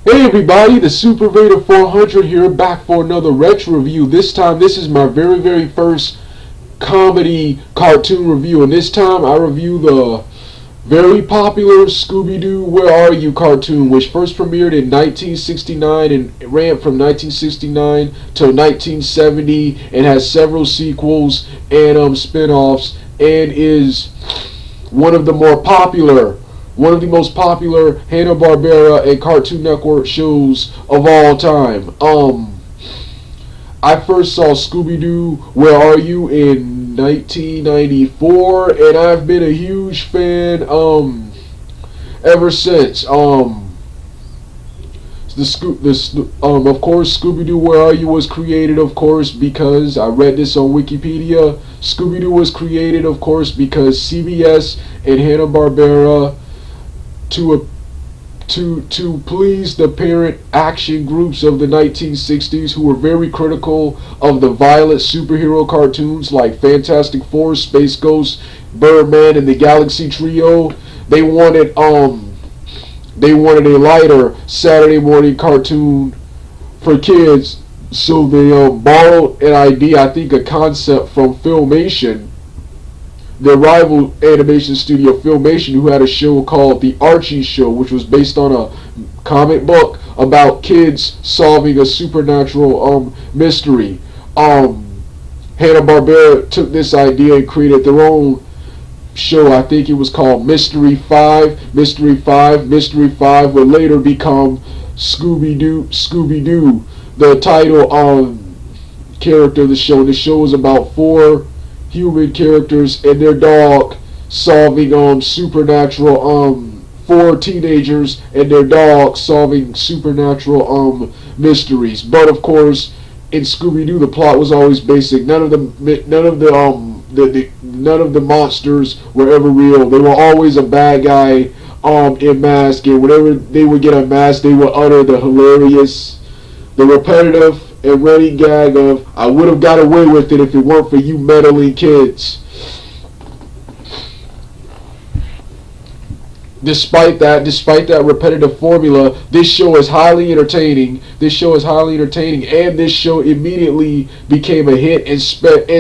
Hey everybody, the Super Vader 400 here, back for another retro review. This time, this is my very first comedy cartoon review, and this time I review the very popular Scooby-Doo Where Are You cartoon, which first premiered in 1969 and ran from 1969 till 1970 and has several sequels and spin-offs, and is one of the most popular Hanna-Barbera and Cartoon Network shows of all time. I first saw Scooby-Doo Where Are You in 1994, and I've been a huge fan ever since. Of course, Scooby-Doo Where Are You was created, of course, because I read this on Wikipedia. Scooby-Doo was created, of course, because CBS and Hanna-Barbera to please the parent action groups of the 1960s, who were very critical of the violent superhero cartoons like Fantastic Four, Space Ghost, Birdman, and the Galaxy Trio. They wanted a lighter Saturday morning cartoon for kids, so they borrowed an idea, I think a concept, from Filmation, their rival animation studio Filmation, who had a show called The Archie Show, which was based on a comic book about kids solving a supernatural mystery. Hanna-Barbera took this idea and created their own show. I think it was called Mystery 5. Mystery 5 would later become Scooby-Doo, the title character of the show. The show was about four human characters and their dog solving supernatural four teenagers and their dog solving supernatural mysteries. But of course, in Scooby-Doo, the plot was always basic. None of the monsters were ever real. They were always a bad guy in mask, and whenever they would get unmasked, they would utter the hilarious, the repetitive and running gag of, "I would have got away with it if it weren't for you meddling kids." Despite that repetitive formula, this show is highly entertaining. And this show immediately became a hit and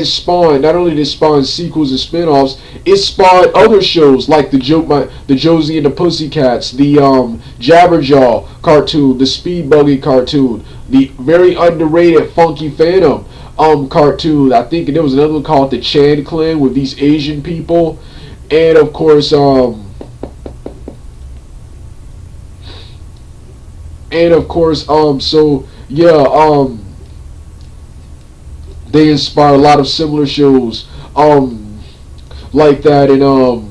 spawned. Not only did it spawn sequels and spin-offs, it spawned other shows like the Josie and the Pussycats, the Jabberjaw cartoon, the Speed Buggy cartoon, the very underrated Funky Phantom cartoon. I think there was another one called the Chan Clan with these Asian people, and of course they inspired a lot of similar shows like that, and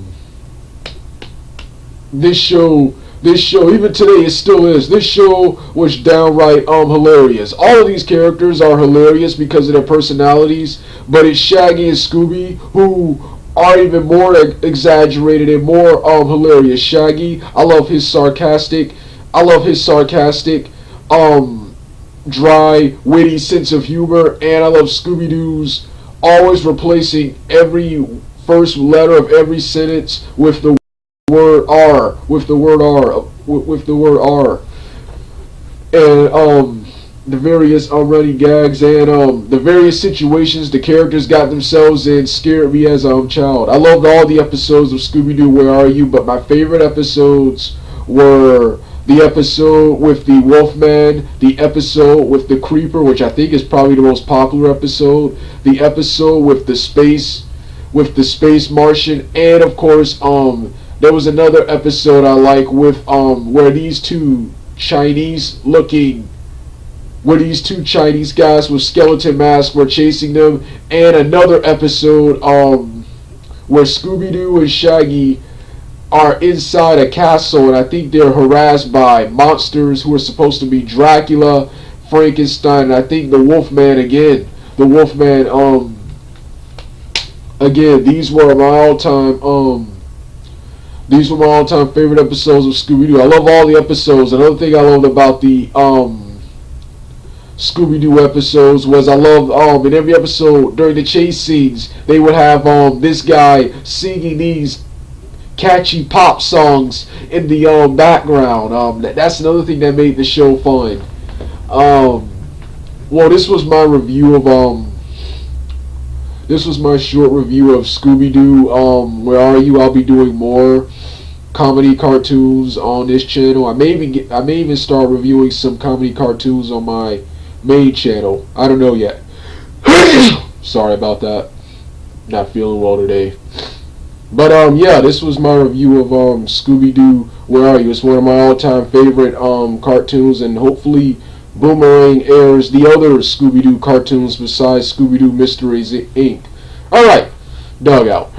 this show even today it still is. This show was downright hilarious. All of these characters are hilarious because of their personalities, but it's Shaggy and Scooby who are even more exaggerated and more hilarious. Shaggy, I love his sarcastic, dry, witty sense of humor, and I love Scooby-Doo's always replacing every first letter of every sentence with the word R, and the various running gags and the various situations the characters got themselves in scared me as a child. I loved all the episodes of Scooby-Doo Where Are You, but my favorite episodes were the episode with the Wolfman, the episode with the Creeper, which I think is probably the most popular episode, the episode with the space Martian, and of course there was another episode I like with where these two Chinese guys with skeleton masks were chasing them, and another episode where Scooby-Doo and Shaggy are inside a castle, and I think they're harassed by monsters who are supposed to be Dracula, Frankenstein, and I think the Wolfman again. These were my all-time favorite episodes of Scooby-Doo. I love all the episodes. Another thing I loved about the Scooby-Doo episodes was I loved in every episode during the chase scenes they would have this guy singing these catchy pop songs in the background. That's another thing that made the show fun. Well, this was my review of this was my short review of Scooby-Doo. Where are you? I'll be doing more comedy cartoons on this channel. I may even start reviewing some comedy cartoons on my main channel. I don't know yet. Sorry about that. Not feeling well today. But yeah, this was my review of Scooby-Doo. Where are you? It's one of my all-time favorite cartoons, and hopefully Boomerang airs the other Scooby-Doo cartoons besides Scooby-Doo Mysteries Inc. All right, dog out.